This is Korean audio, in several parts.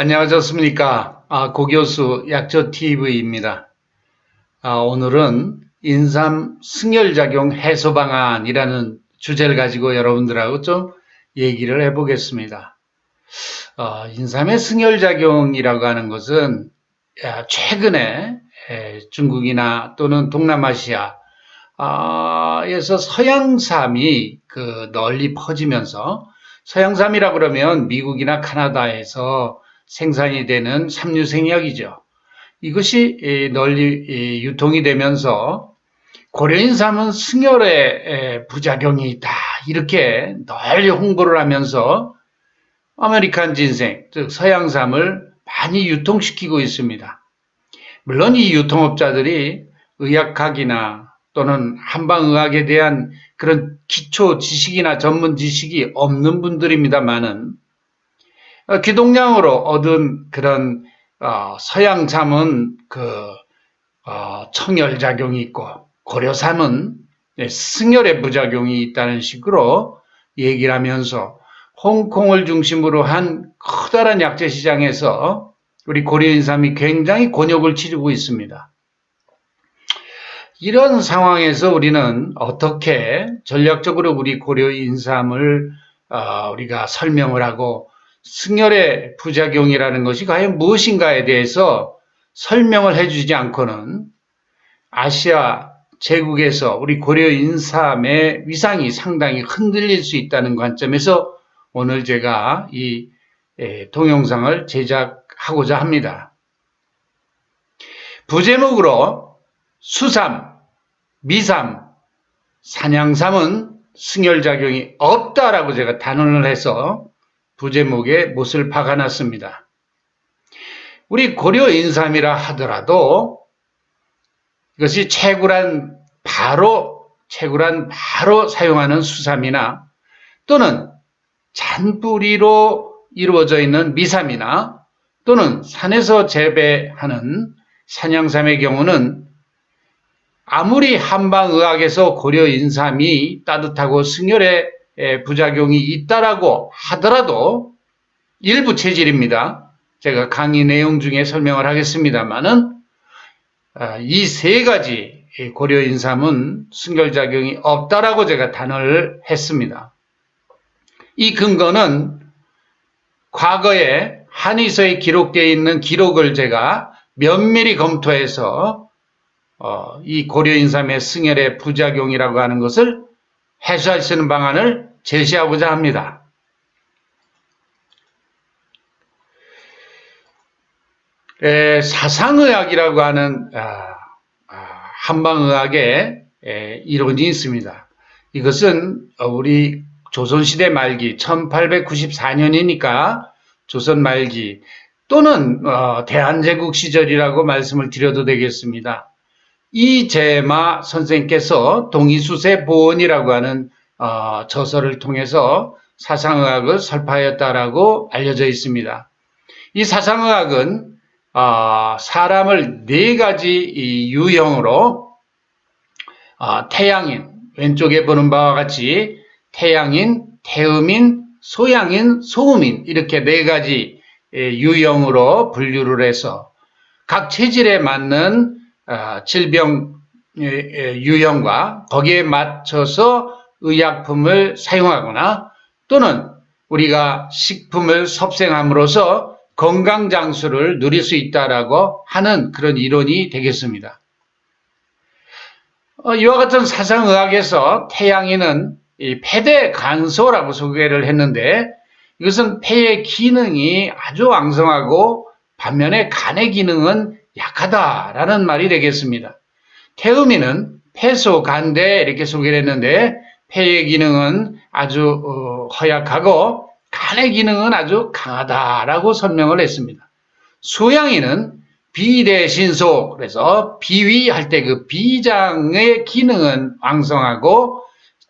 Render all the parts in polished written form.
안녕하셨습니까? 고교수 약초TV입니다. 오늘은 인삼 승열작용 해소 방안이라는 주제를 가지고 여러분들하고 좀 얘기를 해보겠습니다. 인삼의 승열작용이라고 하는 것은 최근에 중국이나 또는 동남아시아에서 서양삼이 널리 퍼지면서 서양삼이라 그러면 미국이나 카나다에서 생산이 되는 삼류생약이죠. 이것이 널리 유통이 되면서 고려인삼은 승열에 부작용이 있다. 이렇게 널리 홍보를 하면서 아메리칸 진생, 즉 서양삼을 많이 유통시키고 있습니다. 물론 이 유통업자들이 의학학이나 또는 한방의학에 대한 그런 기초 지식이나 전문 지식이 없는 분들입니다만은 귀동량으로 얻은 그런 서양삼은 청열작용이 있고 고려삼은 승열의 부작용이 있다는 식으로 얘기를 하면서 홍콩을 중심으로 한 커다란 약재 시장에서 우리 고려인삼이 굉장히 곤욕을 치르고 있습니다. 이런 상황에서 우리는 어떻게 전략적으로 우리 고려인삼을 우리가 설명을 하고 승열의 부작용이라는 것이 과연 무엇인가에 대해서 설명을 해주지 않고는 아시아 제국에서 우리 고려인삼의 위상이 상당히 흔들릴 수 있다는 관점에서 오늘 제가 이 동영상을 제작하고자 합니다. 부제목으로 수삼, 미삼, 산양삼은 승열작용이 없다라고 제가 단언을 해서 부제목에 못을 박아놨습니다. 우리 고려인삼이라 하더라도 이것이 채굴한 바로 사용하는 수삼이나 또는 잔뿌리로 이루어져 있는 미삼이나 또는 산에서 재배하는 산양삼의 경우는 아무리 한방의학에서 고려인삼이 따뜻하고 승열에 부작용이 있다라고 하더라도 일부 체질입니다. 제가 강의 내용 중에 설명을 하겠습니다만은 이 세 가지 고려인삼은 승열작용이 없다라고 제가 단언을 했습니다. 이 근거는 과거에 한의서에 기록되어 있는 기록을 제가 면밀히 검토해서 이 고려인삼의 승열의 부작용이라고 하는 것을 해소할 수 있는 방안을 제시하고자 합니다. 사상의학이라고 하는 한방의학의 이론이 있습니다. 이것은 우리 조선시대 말기 1894년이니까 조선 말기 또는 대한제국 시절이라고 말씀을 드려도 되겠습니다. 이재마 선생께서 동의수세 보언이라고 하는 저서를 통해서 사상의학을 설파하였다라고 알려져 있습니다. 이 사상의학은 사람을 네 가지 유형으로 태양인, 왼쪽에 보는 바와 같이 태양인, 태음인, 소양인, 소음인 이렇게 네 가지 유형으로 분류를 해서 각 체질에 맞는 질병 유형과 거기에 맞춰서 의약품을 사용하거나 또는 우리가 식품을 섭생함으로써 건강장수를 누릴 수 있다라고 하는 그런 이론이 되겠습니다. 이와 같은 사상의학에서 태양인은 폐대 간소라고 소개를 했는데 이것은 폐의 기능이 아주 왕성하고 반면에 간의 기능은 약하다라는 말이 되겠습니다. 태음인은 폐소간대 이렇게 소개를 했는데 폐의 기능은 아주 허약하고 간의 기능은 아주 강하다라고 설명을 했습니다. 소양인은 비대신소, 그래서 비위할 때 그 비장의 기능은 왕성하고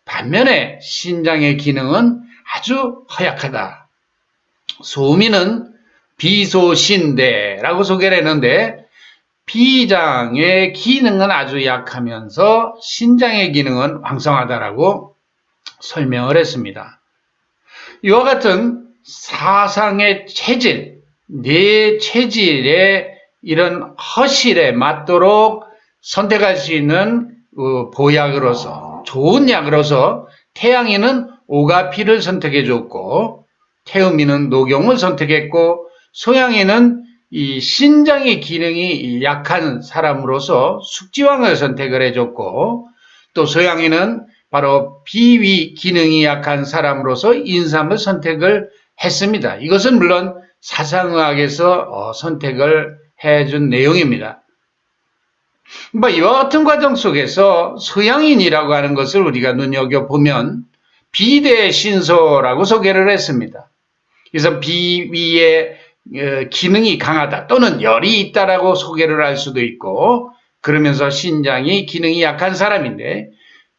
반면에 신장의 기능은 아주 허약하다. 소음인은 비소신대라고 소개를 했는데 비장의 기능은 아주 약하면서 신장의 기능은 왕성하다라고 설명을 했습니다. 이와 같은 사상의 체질, 내 체질에 이런 허실에 맞도록 선택할 수 있는 보약으로서, 좋은 약으로서 태양이는 오가피를 선택해 줬고, 태음이는 녹용을 선택했고, 소양이는 이 신장의 기능이 약한 사람으로서 숙지황을 선택을 해줬고, 또 소양이는 바로 비위 기능이 약한 사람으로서 인삼을 선택을 했습니다. 이것은 물론 사상의학에서 선택을 해준 내용입니다. 이와 같은 과정 속에서 소양인이라고 하는 것을 우리가 눈여겨보면 비대 신소라고 소개를 했습니다. 그래서 비위의 기능이 강하다 또는 열이 있다라고 소개를 할 수도 있고, 그러면서 신장이 기능이 약한 사람인데,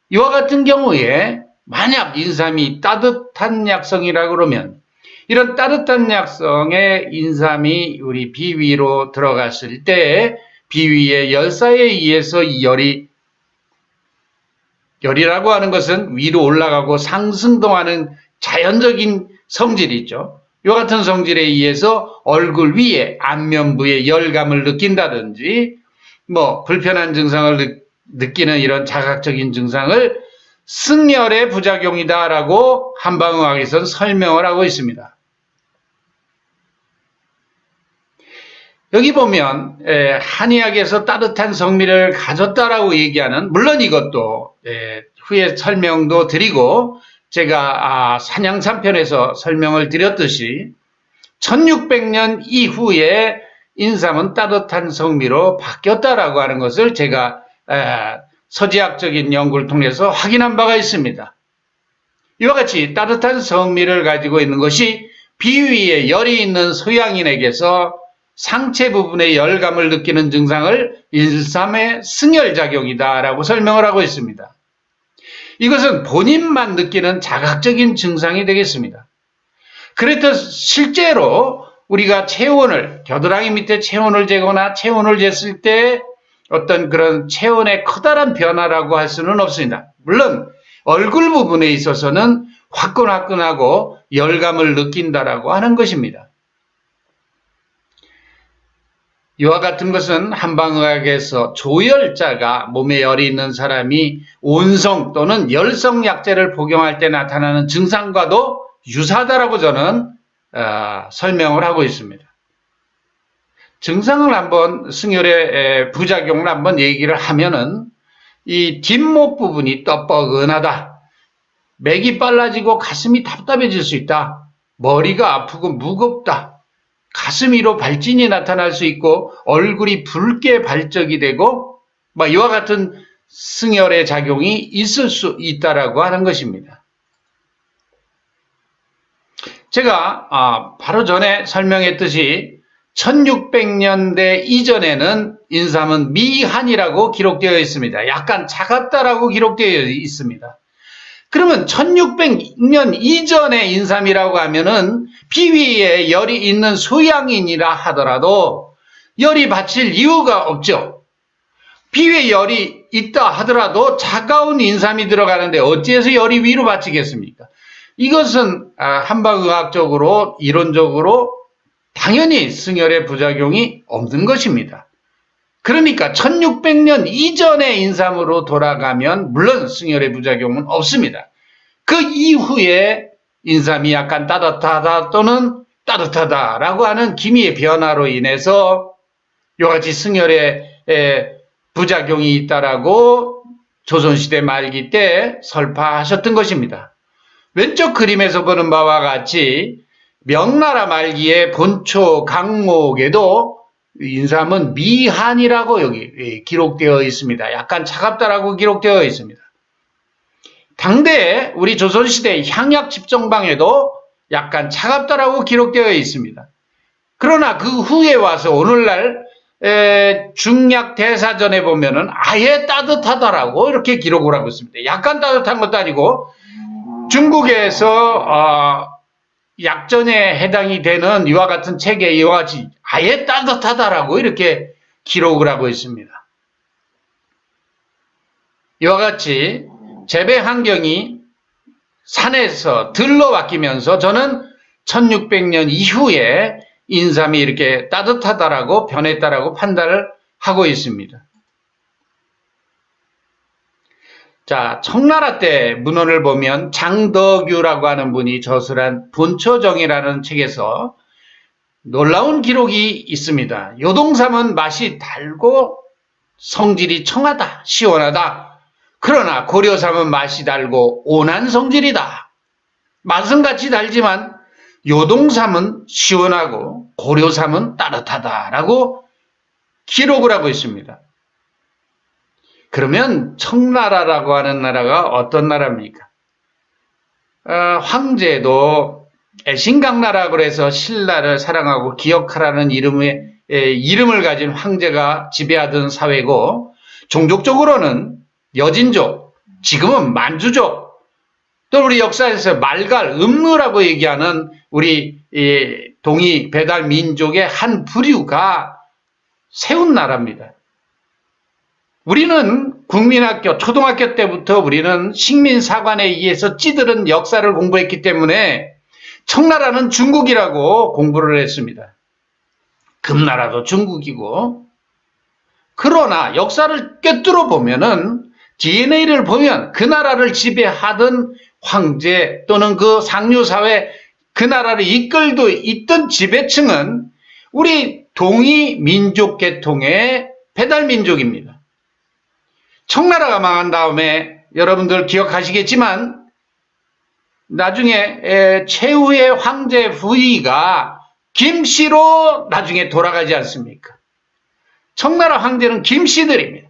이와 같은 경우에 만약 인삼이 따뜻한 약성이라고 그러면 이런 따뜻한 약성의 인삼이 우리 비위로 들어갔을 때 비위의 열사에 의해서 이 열이라고 하는 것은 위로 올라가고 상승동하는 자연적인 성질이 있죠. 이와 같은 성질에 의해서 얼굴 위에 안면부에 열감을 느낀다든지 불편한 증상을 느끼는 이런 자각적인 증상을 승열의 부작용이다라고 한방의학에서는 설명을 하고 있습니다. 여기 보면 한의학에서 따뜻한 성미를 가졌다라고 얘기하는, 물론 이것도 후에 설명도 드리고 제가 산양삼편에서 설명을 드렸듯이 1600년 이후에 인삼은 따뜻한 성미로 바뀌었다라고 하는 것을 제가 서지학적인 연구를 통해서 확인한 바가 있습니다. 이와 같이 따뜻한 성미를 가지고 있는 것이 비위에 열이 있는 소양인에게서 상체 부분의 열감을 느끼는 증상을 인삼의 승열작용이다라고 설명을 하고 있습니다. 이것은 본인만 느끼는 자각적인 증상이 되겠습니다. 그래서 실제로 우리가 체온을, 겨드랑이 밑에 체온을 재거나 체온을 쟀을 때 어떤 그런 체온의 커다란 변화라고 할 수는 없습니다. 물론 얼굴 부분에 있어서는 화끈화끈하고 열감을 느낀다라고 하는 것입니다. 이와 같은 것은 한방의학에서 조열자가 몸에 열이 있는 사람이 온성 또는 열성 약제를 복용할 때 나타나는 증상과도 유사하다라고 저는 설명을 하고 있습니다. 증상을 한번, 승열의 부작용을 한번 얘기를 하면은 이 뒷목 부분이 떠뻐근하다, 맥이 빨라지고 가슴이 답답해질 수 있다, 머리가 아프고 무겁다, 가슴 위로 발진이 나타날 수 있고 얼굴이 붉게 발적이 되고 이와 같은 승열의 작용이 있을 수 있다라고 하는 것입니다. 제가 바로 전에 설명했듯이 1600년대 이전에는 인삼은 미한이라고 기록되어 있습니다. 약간 차갑다라고 기록되어 있습니다. 그러면 1600년 이전의 인삼이라고 하면은 비위에 열이 있는 소양인이라 하더라도 열이 받칠 이유가 없죠. 비위에 열이 있다 하더라도 차가운 인삼이 들어가는데 어찌해서 열이 위로 받치겠습니까? 이것은 한방의학적으로 이론적으로 당연히 승열의 부작용이 없는 것입니다. 그러니까 1600년 이전의 인삼으로 돌아가면 물론 승열의 부작용은 없습니다. 그 이후에 인삼이 약간 따뜻하다 또는 따뜻하다라고 하는 기미의 변화로 인해서 이같이 승열의 부작용이 있다라고 조선시대 말기 때 설파하셨던 것입니다. 왼쪽 그림에서 보는 바와 같이 명나라 말기의 본초 강목에도 인삼은 미한이라고 여기 기록되어 있습니다. 약간 차갑다라고 기록되어 있습니다. 당대 우리 조선시대 향약 집정방에도 약간 차갑다라고 기록되어 있습니다. 그러나 그 후에 와서 오늘날 중약 대사전에 보면은 아예 따뜻하다라고 이렇게 기록을 하고 있습니다. 약간 따뜻한 것도 아니고 중국에서 약전에 해당이 되는 이와 같은 책에 이와 같이 아예 따뜻하다라고 이렇게 기록을 하고 있습니다. 이와 같이 재배 환경이 산에서 들로 바뀌면서 저는 1600년 이후에 인삼이 이렇게 따뜻하다라고 변했다라고 판단을 하고 있습니다. 자, 청나라 때 문헌을 보면 장덕유라고 하는 분이 저술한 본초정이라는 책에서 놀라운 기록이 있습니다. 요동삼은 맛이 달고 성질이 청하다, 시원하다. 그러나 고려삼은 맛이 달고 온한 성질이다. 맛은 같이 달지만 요동삼은 시원하고 고려삼은 따뜻하다라고 기록을 하고 있습니다. 그러면 청나라라고 하는 나라가 어떤 나라입니까? 황제도 애신강나라고 해서 신라를 사랑하고 기억하라는 이름을 가진 황제가 지배하던 사회고, 종족적으로는 여진족, 지금은 만주족, 또 우리 역사에서 말갈, 음루라고 얘기하는 우리 동이 배달 민족의 한 부류가 세운 나라입니다. 우리는 국민학교, 초등학교 때부터 우리는 식민사관에 의해서 찌들은 역사를 공부했기 때문에 청나라는 중국이라고 공부를 했습니다. 금나라도 중국이고. 그러나 역사를 꿰뚫어 보면은 DNA를 보면 그 나라를 지배하던 황제 또는 그 상류사회, 그 나라를 이끌고 있던 지배층은 우리 동이 민족 계통의 배달민족입니다. 청나라가 망한 다음에 여러분들 기억하시겠지만 나중에 최후의 황제 후이가 김씨로 나중에 돌아가지 않습니까? 청나라 황제는 김씨들입니다.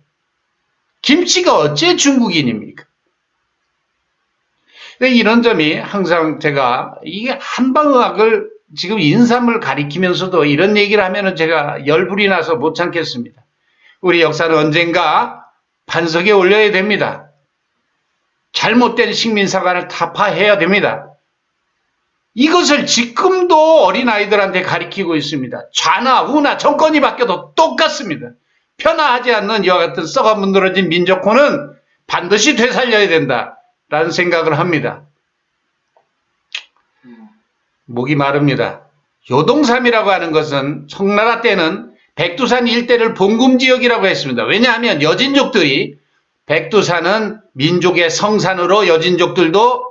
김씨가 어째 중국인입니까? 이런 점이 항상 제가 이게 한방의학을 지금 인삼을 가리키면서도 이런 얘기를 하면은 제가 열불이 나서 못 참겠습니다. 우리 역사는 언젠가 반석에 올려야 됩니다. 잘못된 식민사관을 타파해야 됩니다. 이것을 지금도 어린아이들한테 가르치고 있습니다. 좌나 우나 정권이 바뀌어도 똑같습니다. 편하지 않는 이와 같은 썩어 문드러진 민족혼은 반드시 되살려야 된다라는 생각을 합니다. 목이 마릅니다. 요동삼이라고 하는 것은 청나라 때는 백두산 일대를 봉금지역이라고 했습니다. 왜냐하면 여진족들이, 백두산은 민족의 성산으로 여진족들도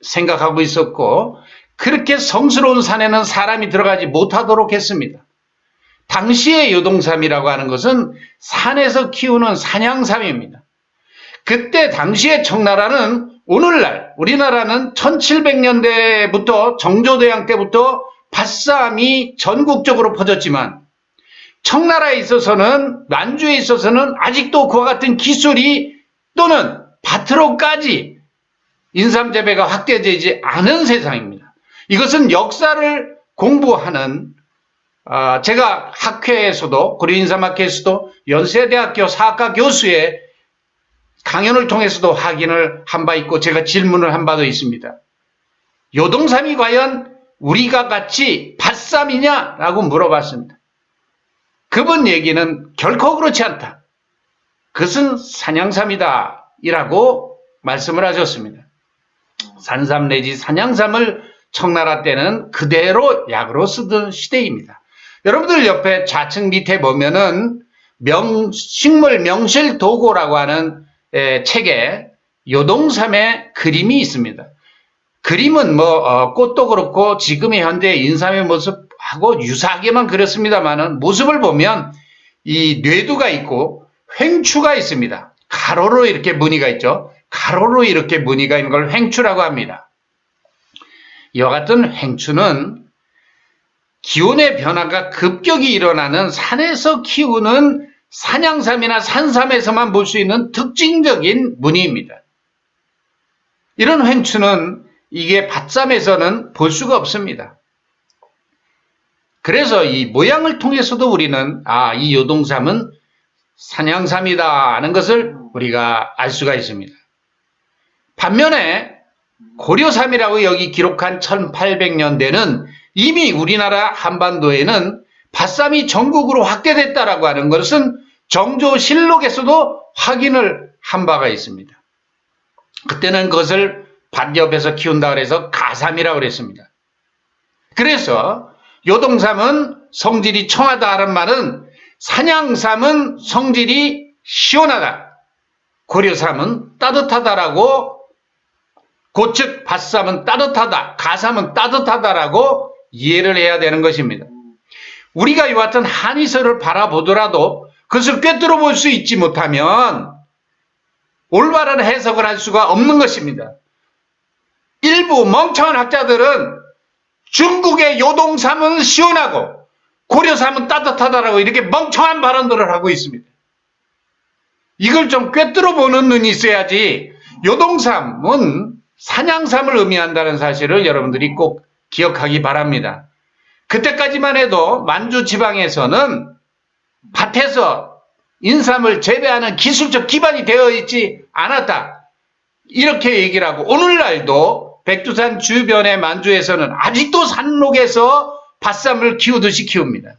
생각하고 있었고, 그렇게 성스러운 산에는 사람이 들어가지 못하도록 했습니다. 당시의 요동삼이라고 하는 것은 산에서 키우는 산양삼입니다. 그때 당시의 청나라는 오늘날 우리나라는 1700년대부터 정조대왕 때부터 밭삼이 전국적으로 퍼졌지만 청나라에 있어서는, 만주에 있어서는 아직도 그와 같은 기술이 또는 밭으로까지 인삼 재배가 확대되지 않은 세상입니다. 이것은 역사를 공부하는, 제가 학회에서도, 고려인삼학회에서도 연세대학교 사학과 교수의 강연을 통해서도 확인을 한 바 있고 제가 질문을 한 바도 있습니다. 요동삼이 과연 우리가 같이 밭삼이냐라고 물어봤습니다. 그분 얘기는 결코 그렇지 않다. 그것은 산양삼이다 이라고 말씀을 하셨습니다. 산삼 내지 산양삼을 청나라 때는 그대로 약으로 쓰던 시대입니다. 여러분들 옆에 좌측 밑에 보면은 식물 명실도고라고 하는 책에 요동삼의 그림이 있습니다. 그림은 꽃도 그렇고 지금의 현대 인삼의 모습하고 유사하게만 그렸습니다만은 모습을 보면 이 뇌두가 있고 횡추가 있습니다. 가로로 이렇게 무늬가 있죠. 가로로 이렇게 무늬가 있는 걸 횡추라고 합니다. 이와 같은 횡추는 기온의 변화가 급격히 일어나는 산에서 키우는 산양삼이나 산삼에서만 볼 수 있는 특징적인 무늬입니다. 이런 횡추는 이게 밭삼에서는 볼 수가 없습니다. 그래서 이 모양을 통해서도 우리는 이 요동삼은 산양삼이다 하는 것을 우리가 알 수가 있습니다. 반면에 고려삼이라고 여기 기록한 1800년대는 이미 우리나라 한반도에는 밭삼이 전국으로 확대됐다라고 하는 것은 정조실록에서도 확인을 한 바가 있습니다. 그때는 그것을 밭옆에서 키운다 그래서 가삼이라고 그랬습니다. 그래서 요동삼은 성질이 청하다는 말은 산양삼은 성질이 시원하다. 고려삼은 따뜻하다라고, 고즉 밭삼은 따뜻하다, 가삼은 따뜻하다라고 이해를 해야 되는 것입니다. 우리가 이와 같은 한의설을 바라보더라도 그것을 꿰뚫어 볼 수 있지 못하면 올바른 해석을 할 수가 없는 것입니다. 일부 멍청한 학자들은 중국의 요동삼은 시원하고 고려삼은 따뜻하다라고 이렇게 멍청한 발언들을 하고 있습니다. 이걸 좀 꿰뚫어 보는 눈이 있어야지. 요동삼은 산양삼을 의미한다는 사실을 여러분들이 꼭 기억하기 바랍니다. 그때까지만 해도 만주 지방에서는 밭에서 인삼을 재배하는 기술적 기반이 되어 있지 않았다, 이렇게 얘기를 하고, 오늘날도 백두산 주변의 만주에서는 아직도 산록에서 밭삼을 키우듯이 키웁니다.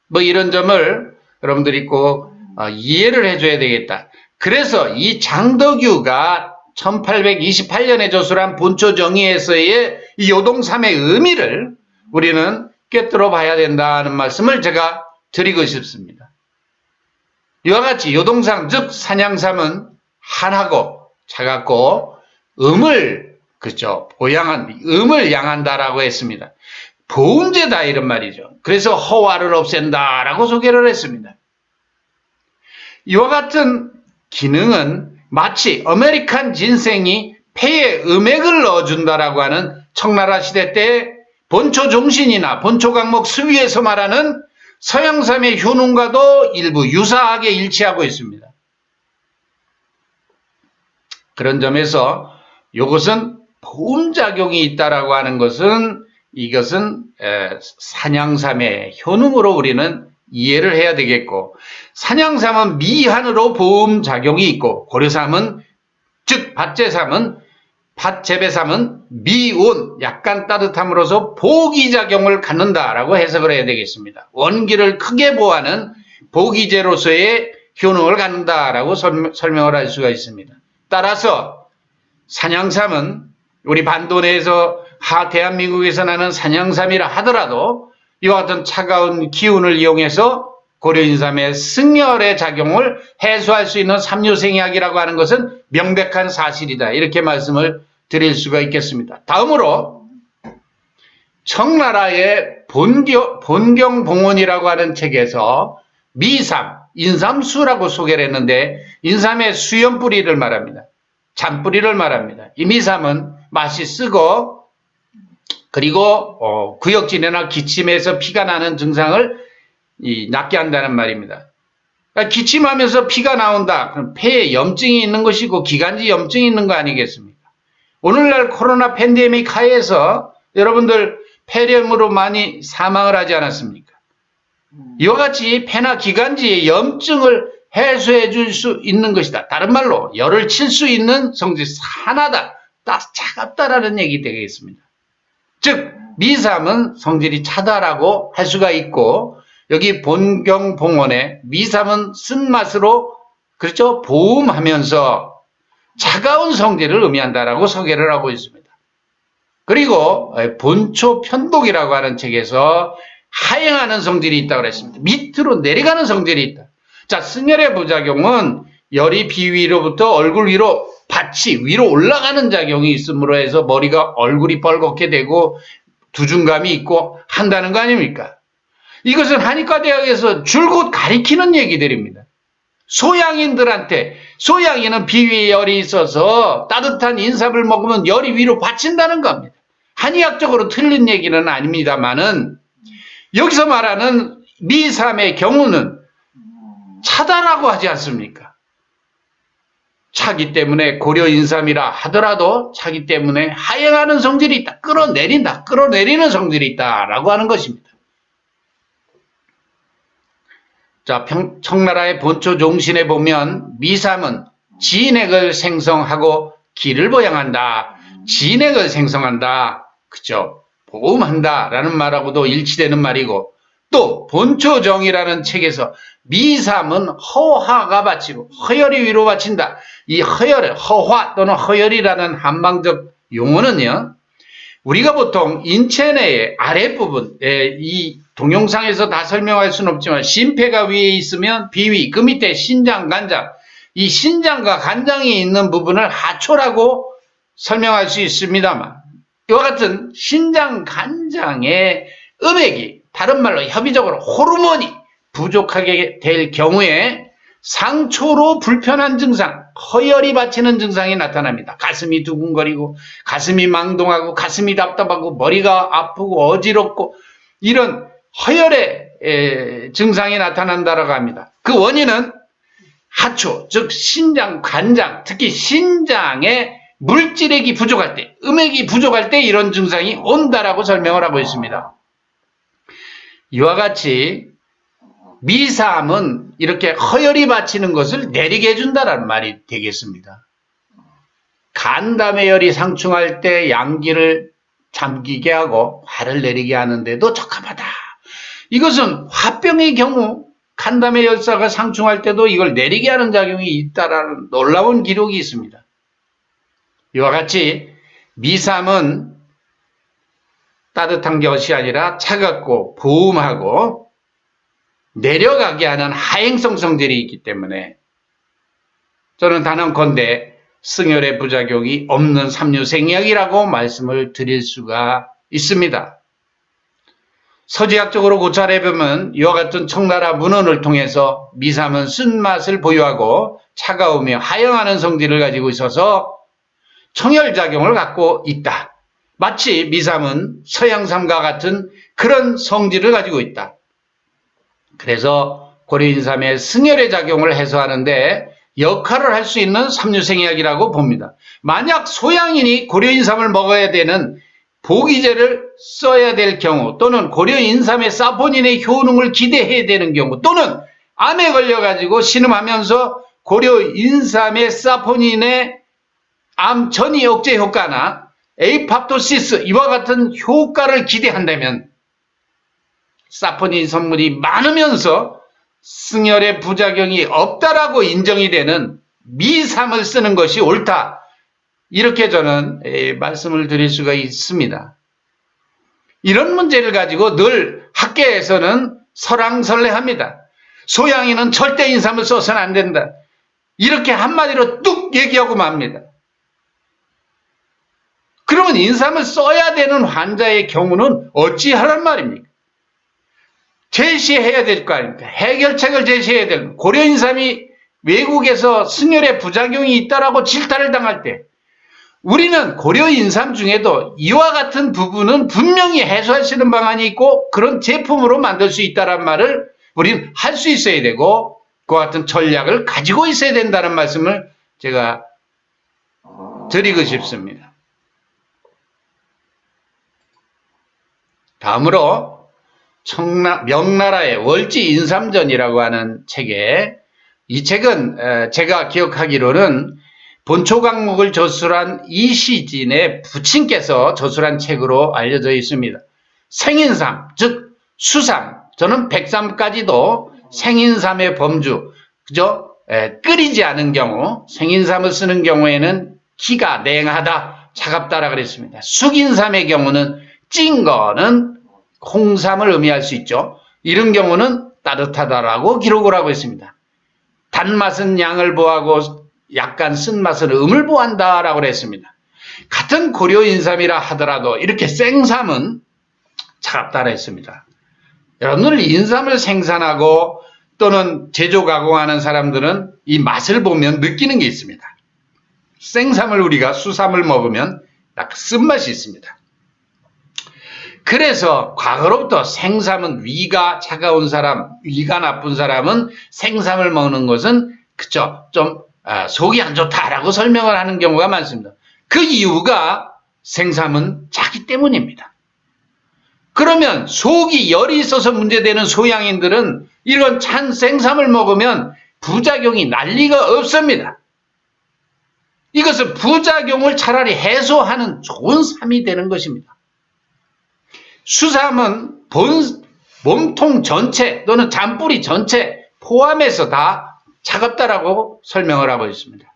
뭐 이런 점을 여러분들이 꼭 이해를 해줘야 되겠다. 그래서 이 장덕유가 1828년에 저술한 본초정의에서의 이 요동삼의 의미를 우리는 꿰뚫어 봐야 된다는 말씀을 제가 드리고 싶습니다. 이와 같이 요동삼, 즉 산양삼은 한하고 차갑고 음을, 그죠, 음을 양한다라고 했습니다. 보음제다 이런 말이죠. 그래서 허화를 없앤다라고 소개를 했습니다. 이와 같은 기능은 마치 아메리칸 진생이 폐에 음액을 넣어준다라고 하는 청나라 시대 때 본초 종신이나 본초 강목 수위에서 말하는 서양삼의 효능과도 일부 유사하게 일치하고 있습니다. 그런 점에서 이것은 보음작용이 있다라고 하는 것은, 이것은 산양삼의 효능으로 우리는 이해를 해야 되겠고, 산양삼은 미한으로 보음작용이 있고, 고려삼은, 즉 밭재배삼은 미온, 약간 따뜻함으로써 보기작용을 갖는다라고 해석을 해야 되겠습니다. 원기를 크게 보하는 보기제로서의 효능을 갖는다라고 설명을 할 수가 있습니다. 따라서 산양삼은 우리 반도 내에서 대한민국에서 나는 산양삼이라 하더라도 이와 같은 차가운 기운을 이용해서 고려인삼의 승열의 작용을 해소할 수 있는 삼류생약이라고 하는 것은 명백한 사실이다, 이렇게 말씀을 드릴 수가 있겠습니다. 다음으로 청나라의 본경봉원이라고 하는 책에서 미삼, 인삼수라고 소개를 했는데, 인삼의 수염뿌리를 말합니다. 잔뿌리를 말합니다. 이 미삼은 맛이 쓰고, 그리고 구역질이나 기침에서 피가 나는 증상을 낫게 한다는 말입니다. 그러니까 기침하면서 피가 나온다, 그럼 폐에 염증이 있는 것이고 기관지 염증이 있는 거 아니겠습니까? 오늘날 코로나 팬데믹 하에서 여러분들 폐렴으로 많이 사망을 하지 않았습니까? 이와 같이 폐나 기관지의 염증을 해소해 줄 수 있는 것이다. 다른 말로 열을 칠 수 있는 성질, 산하다, 차갑다라는 얘기 되겠습니다. 즉 미삼은 성질이 차다라고 할 수가 있고, 여기 본경봉원에 미삼은 쓴맛으로, 그렇죠, 보음하면서 차가운 성질을 의미한다라고 소개를 하고 있습니다. 그리고 본초편독이라고 하는 책에서 하행하는 성질이 있다고 그랬습니다. 밑으로 내려가는 성질이 있다. 자, 승열의 부작용은 열이 비위로부터 얼굴 위로 밭이 위로 올라가는 작용이 있으므로 해서 머리가, 얼굴이 뻘겋게 되고 두중감이 있고 한다는 거 아닙니까? 이것은 한의과 대학에서 줄곧 가리키는 얘기들입니다. 소양인들한테, 소양인은 비위에 열이 있어서 따뜻한 인삼을 먹으면 열이 위로 받친다는 겁니다. 한의학적으로 틀린 얘기는 아닙니다만은, 여기서 말하는 미삼의 경우는 차다라고 하지 않습니까? 차기 때문에 고려인삼이라 하더라도 차기 때문에 하행하는 성질이 있다, 끌어내린다, 끌어내리는 성질이 있다라고 하는 것입니다. 자, 청나라의 본초 종신에 보면 미삼은 진액을 생성하고 기를 보양한다, 진액을 생성한다, 그죠, 보음한다 라는 말하고도 일치되는 말이고, 또 본초정이라는 책에서 미삼은 허화가 바치고 허열이 위로 바친다, 이 허화 또는 허열이라는 한방적 용어는요, 우리가 보통 인체 내의 아랫부분, 이 동영상에서 다 설명할 수는 없지만 심폐가 위에 있으면 비위, 그 밑에 신장, 간장, 이 신장과 간장이 있는 부분을 하초라고 설명할 수 있습니다만, 이와 같은 신장, 간장의 음액이, 다른 말로 협의적으로 호르몬이 부족하게 될 경우에 상초로 불편한 증상, 허열이 받치는 증상이 나타납니다. 가슴이 두근거리고, 가슴이 망동하고, 가슴이 답답하고, 머리가 아프고, 어지럽고, 이런 허열의 증상이 나타난다고 합니다. 그 원인은 하초, 즉 신장, 간장, 특히 신장의 물질액이 부족할 때, 음액이 부족할 때 이런 증상이 온다라고 설명을 하고 있습니다. 이와 같이 미삼은 이렇게 허열이 받치는 것을 내리게 해준다는 말이 되겠습니다. 간담의 열이 상충할 때 양기를 잠기게 하고 화를 내리게 하는데도 적합하다. 이것은 화병의 경우 간담의 열사가 상충할 때도 이걸 내리게 하는 작용이 있다라는 놀라운 기록이 있습니다. 이와 같이 미삼은 따뜻한 것이 아니라 차갑고 보음하고 내려가게 하는 하행성 성질이 있기 때문에 저는 단언컨대 승열의 부작용이 없는 삼류생약이라고 말씀을 드릴 수가 있습니다. 서지학적으로 고찰해보면 이와 같은 청나라 문헌을 통해서 미삼은 쓴맛을 보유하고 차가우며 하영하는 성질을 가지고 있어서 청열작용을 갖고 있다. 마치 미삼은 서양삼과 같은 그런 성질을 가지고 있다. 그래서 고려인삼의 승열의 작용을 해소하는데 역할을 할 수 있는 삼류생약이라고 봅니다. 만약 소양인이 고려인삼을 먹어야 되는 보기제를 써야 될 경우, 또는 고려인삼의 사포닌의 효능을 기대해야 되는 경우, 또는 암에 걸려가지고 신음하면서 고려인삼의 사포닌의 암 전이 억제 효과나 에이팝토시스 이와 같은 효과를 기대한다면 사포닌 성분이 많으면서 승열의 부작용이 없다라고 인정이 되는 미삼을 쓰는 것이 옳다. 이렇게 저는 말씀을 드릴 수가 있습니다. 이런 문제를 가지고 늘 학계에서는 설왕설래합니다. 소양이는 절대 인삼을 써서는 안 된다. 이렇게 한마디로 뚝 얘기하고 맙니다. 그러면 인삼을 써야 되는 환자의 경우는 어찌하란 말입니까? 제시해야 될 거 아닙니까? 해결책을 제시해야 될 거. 고려인삼이 외국에서 승열의 부작용이 있다라고 질타를 당할 때 우리는 고려인삼 중에도 이와 같은 부분은 분명히 해소할 수 있는 방안이 있고 그런 제품으로 만들 수 있다는 말을 우리는 할 수 있어야 되고 그와 같은 전략을 가지고 있어야 된다는 말씀을 제가 드리고 싶습니다. 다음으로 명나라의 월지인삼전이라고 하는 책에, 이 책은 제가 기억하기로는 본초 강목을 저술한 이시진의 부친께서 저술한 책으로 알려져 있습니다. 생인삼, 즉 수삼, 저는 백삼까지도 생인삼의 범주, 그죠? 끓이지 않은 경우, 생인삼을 쓰는 경우에는 기가 냉하다, 차갑다라 그랬습니다. 숙인삼의 경우는 찐 거는 홍삼을 의미할 수 있죠. 이런 경우는 따뜻하다라고 기록을 하고 있습니다. 단맛은 양을 보하고 약간 쓴맛은 음을 보한다라고 그랬습니다. 같은 고려인삼이라 하더라도 이렇게 생삼은 차갑다라 했습니다. 여러분들 인삼을 생산하고 또는 제조 가공하는 사람들은 이 맛을 보면 느끼는 게 있습니다. 생삼을 우리가 수삼을 먹으면 딱 쓴맛이 있습니다. 그래서 과거로부터 생삼은 위가 차가운 사람, 위가 나쁜 사람은 생삼을 먹는 것은 그쵸, 좀 속이 안 좋다라고 설명을 하는 경우가 많습니다. 그 이유가 생삼은 짜기 때문입니다. 그러면 속이 열이 있어서 문제되는 소양인들은 이런 찬 생삼을 먹으면 부작용이 날 리가 없습니다. 이것은 부작용을 차라리 해소하는 좋은 삼이 되는 것입니다. 수삼은 몸통 전체 또는 잔뿌리 전체 포함해서 다 차갑다라고 설명을 하고 있습니다.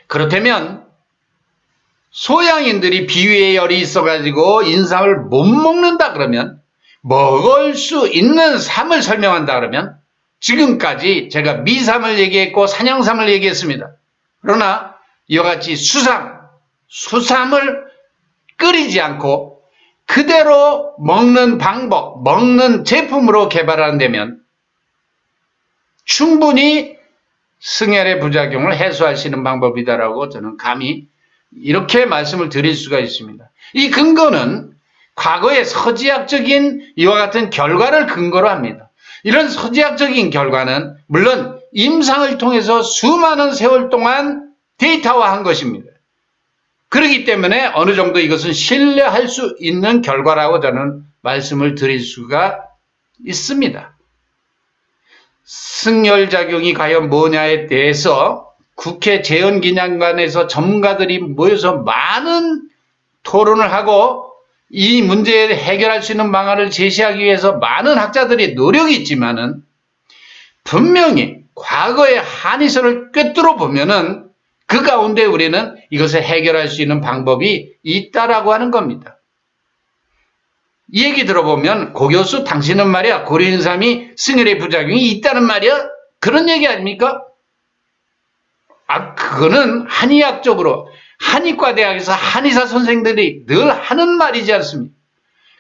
그렇다면 소양인들이 비위에 열이 있어가지고 인삼을 못 먹는다 그러면, 먹을 수 있는 삼을 설명한다 그러면, 지금까지 제가 미삼을 얘기했고 산양삼을 얘기했습니다. 그러나 이와 같이 수삼을 끓이지 않고 그대로 먹는 방법, 먹는 제품으로 개발한다면 충분히 승열의 부작용을 해소할 수 있는 방법이다라고 저는 감히 이렇게 말씀을 드릴 수가 있습니다. 이 근거는 과거의 서지학적인 이와 같은 결과를 근거로 합니다. 이런 서지학적인 결과는 물론 임상을 통해서 수많은 세월 동안 데이터화한 것입니다. 그렇기 때문에 어느 정도 이것은 신뢰할 수 있는 결과라고 저는 말씀을 드릴 수가 있습니다. 승열작용이 과연 뭐냐에 대해서 국회 재헌기념관에서 전문가들이 모여서 많은 토론을 하고 이 문제를 해결할 수 있는 방안을 제시하기 위해서 많은 학자들이 노력이 있지만은 분명히 과거의 한의설을 꿰뚫어 보면은 그 가운데 우리는 이것을 해결할 수 있는 방법이 있다라고 하는 겁니다. 이 얘기 들어보면 고 교수 당신은 말이야 고려인삼이 승열의 부작용이 있다는 말이야? 그런 얘기 아닙니까? 그거는 한의학적으로 한의과대학에서 한의사 선생들이 늘 하는 말이지 않습니까?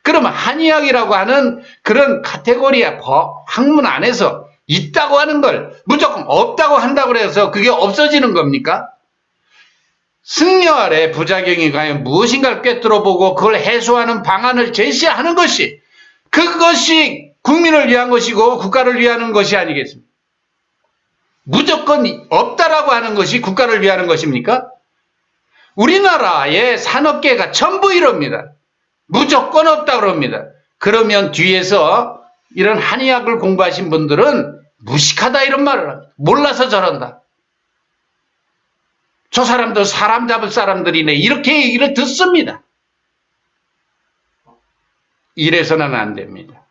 그러면 한의학이라고 하는 그런 카테고리의 학문 안에서 있다고 하는 걸 무조건 없다고 한다고 해서 그게 없어지는 겁니까? 승열의 부작용이 과연 무엇인가를 꿰뚫어보고 그걸 해소하는 방안을 제시하는 것이 그것이 국민을 위한 것이고 국가를 위하는 것이 아니겠습니까? 무조건 없다라고 하는 것이 국가를 위하는 것입니까? 우리나라의 산업계가 전부 이럽니다. 무조건 없다 그럽니다. 그러면 뒤에서 이런 한의학을 공부하신 분들은 무식하다 이런 말을 합니다. 몰라서 저런다. 저 사람들 사람 잡을 사람들이네. 이렇게 얘기를 듣습니다. 이래서는 안 됩니다.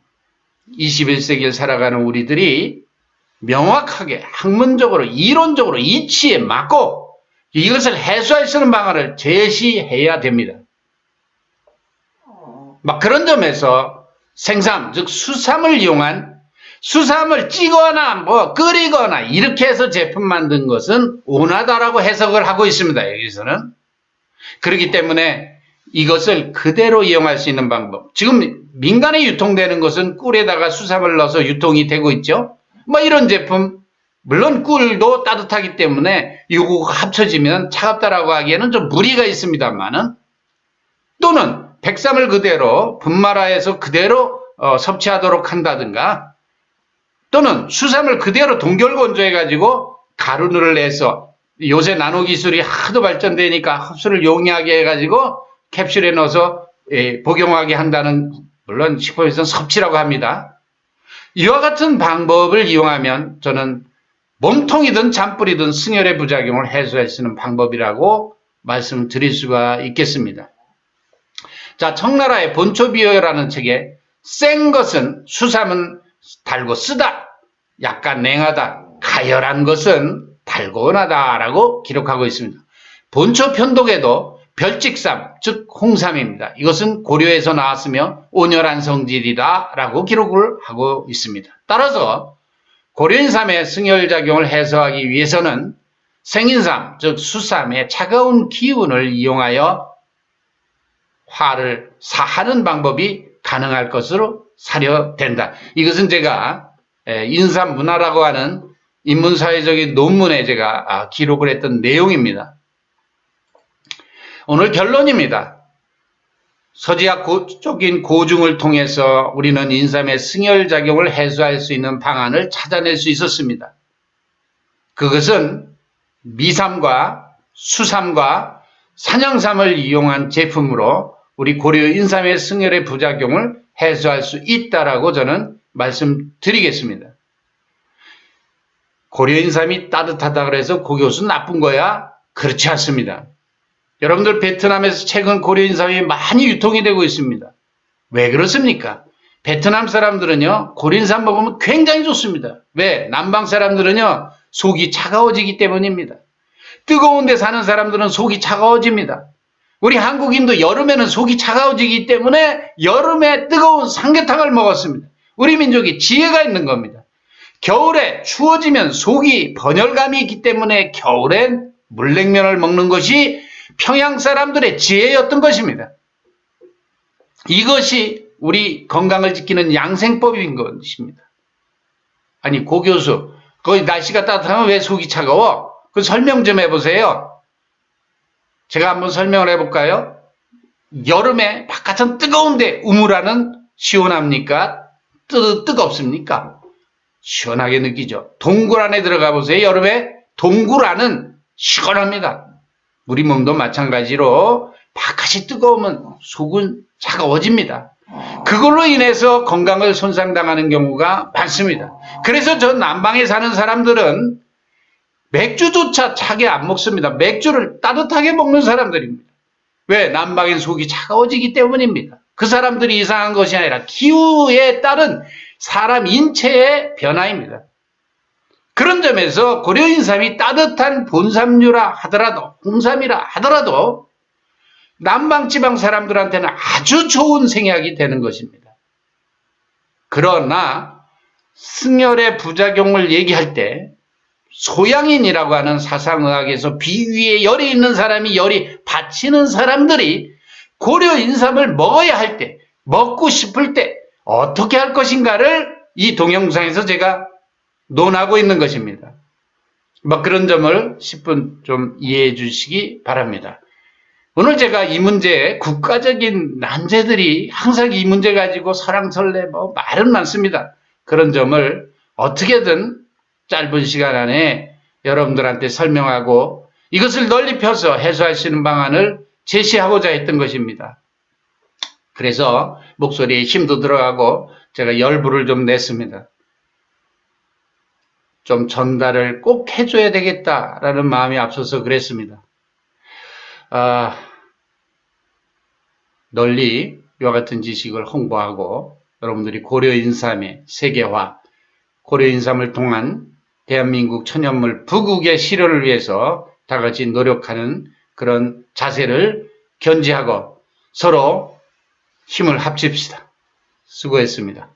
21세기를 살아가는 우리들이 명확하게 학문적으로 이론적으로 이치에 맞고 이것을 해소할 수 있는 방안을 제시해야 됩니다. 그런 점에서 생삼, 즉 수삼을 이용한 수삼을 찌거나 끓이거나 이렇게 해서 제품 만든 것은 온하다라고 해석을 하고 있습니다. 여기서는. 그렇기 때문에 이것을 그대로 이용할 수 있는 방법. 지금 민간에 유통되는 것은 꿀에다가 수삼을 넣어서 유통이 되고 있죠. 이런 제품, 물론 꿀도 따뜻하기 때문에 이거가 합쳐지면 차갑다라고 하기에는 좀 무리가 있습니다만은 또는 백삼을 그대로 분말화해서 그대로 섭취하도록 한다든가 또는 수삼을 그대로 동결 건조해가지고 가루를 내서 요새 나노 기술이 하도 발전되니까 흡수를 용이하게 해가지고 캡슐에 넣어서 복용하게 한다는 물론 식품에서는 섭취라고 합니다. 이와 같은 방법을 이용하면 저는 몸통이든 잔뿌리든 승열의 부작용을 해소할 수 있는 방법이라고 말씀드릴 수가 있겠습니다. 자, 청나라의 본초비어라는 책에 센 것은 수삼은 달고 쓰다, 약간 냉하다, 가열한 것은 달고 은하다라고 기록하고 있습니다. 본초 편독에도 별직삼, 즉 홍삼입니다. 이것은 고려에서 나왔으며 온열한 성질이다라고 기록을 하고 있습니다. 따라서 고려인삼의 승열작용을 해소하기 위해서는 생인삼, 즉 수삼의 차가운 기운을 이용하여 화를 사하는 방법이 가능할 것으로 사료된다. 이것은 제가 인삼문화라고 하는 인문사회적인 논문에 제가 기록을 했던 내용입니다. 오늘 결론입니다. 서지학적인 고증을 통해서 우리는 인삼의 승열작용을 해소할 수 있는 방안을 찾아낼 수 있었습니다. 그것은 미삼과 수삼과 산양삼을 이용한 제품으로 우리 고려 인삼의 승열의 부작용을 해소할 수 있다라고 저는 말씀드리겠습니다. 고려 인삼이 따뜻하다 그래서 고 교수 나쁜 거야? 그렇지 않습니다. 여러분들 베트남에서 최근 고려 인삼이 많이 유통이 되고 있습니다. 왜 그렇습니까? 베트남 사람들은요, 고려 인삼 먹으면 굉장히 좋습니다. 왜? 남방 사람들은요, 속이 차가워지기 때문입니다. 뜨거운 데 사는 사람들은 속이 차가워집니다. 우리 한국인도 여름에는 속이 차가워지기 때문에 여름에 뜨거운 삼계탕을 먹었습니다. 우리 민족이 지혜가 있는 겁니다. 겨울에 추워지면 속이 번열감이 있기 때문에 겨울엔 물냉면을 먹는 것이 평양 사람들의 지혜였던 것입니다. 이것이 우리 건강을 지키는 양생법인 것입니다. 아니, 고 교수, 거기 날씨가 따뜻하면 왜 속이 차가워? 그 설명 좀 해보세요. 제가 한번 설명을 해볼까요? 여름에 바깥은 뜨거운데 우물안은 시원합니까? 뜨겁습니까? 시원하게 느끼죠. 동굴 안에 들어가 보세요. 여름에 동굴 안은 시원합니다. 우리 몸도 마찬가지로 바깥이 뜨거우면 속은 차가워집니다. 그걸로 인해서 건강을 손상당하는 경우가 많습니다. 그래서 저 남방에 사는 사람들은 맥주조차 차게 안 먹습니다. 맥주를 따뜻하게 먹는 사람들입니다. 왜? 남방의 속이 차가워지기 때문입니다. 그 사람들이 이상한 것이 아니라 기후에 따른 사람 인체의 변화입니다. 그런 점에서 고려인삼이 따뜻한 본삼류라 하더라도, 홍삼이라 하더라도 남방지방 사람들한테는 아주 좋은 생약이 되는 것입니다. 그러나 승열의 부작용을 얘기할 때 소양인이라고 하는 사상의학에서 비위에 열이 있는 사람이 열이 받치는 사람들이 고려인삼을 먹어야 할 때, 먹고 싶을 때 어떻게 할 것인가를 이 동영상에서 제가 논하고 있는 것입니다. 그런 점을 10분 좀 이해해 주시기 바랍니다. 오늘 제가 이 문제, 국가적인 난제들이 항상 이 문제 가지고 설왕설래 말은 많습니다. 그런 점을 어떻게든 짧은 시간 안에 여러분들한테 설명하고 이것을 널리 펴서 해소할 수 있는 방안을 제시하고자 했던 것입니다. 그래서 목소리에 힘도 들어가고 제가 열불을 좀 냈습니다. 좀 전달을 꼭 해줘야 되겠다라는 마음이 앞서서 그랬습니다. 널리 이와 같은 지식을 홍보하고 여러분들이 고려인삼의 세계화, 고려인삼을 통한 대한민국 천연물 부국의 실현을 위해서 다 같이 노력하는 그런 자세를 견지하고 서로 힘을 합칩시다. 수고했습니다.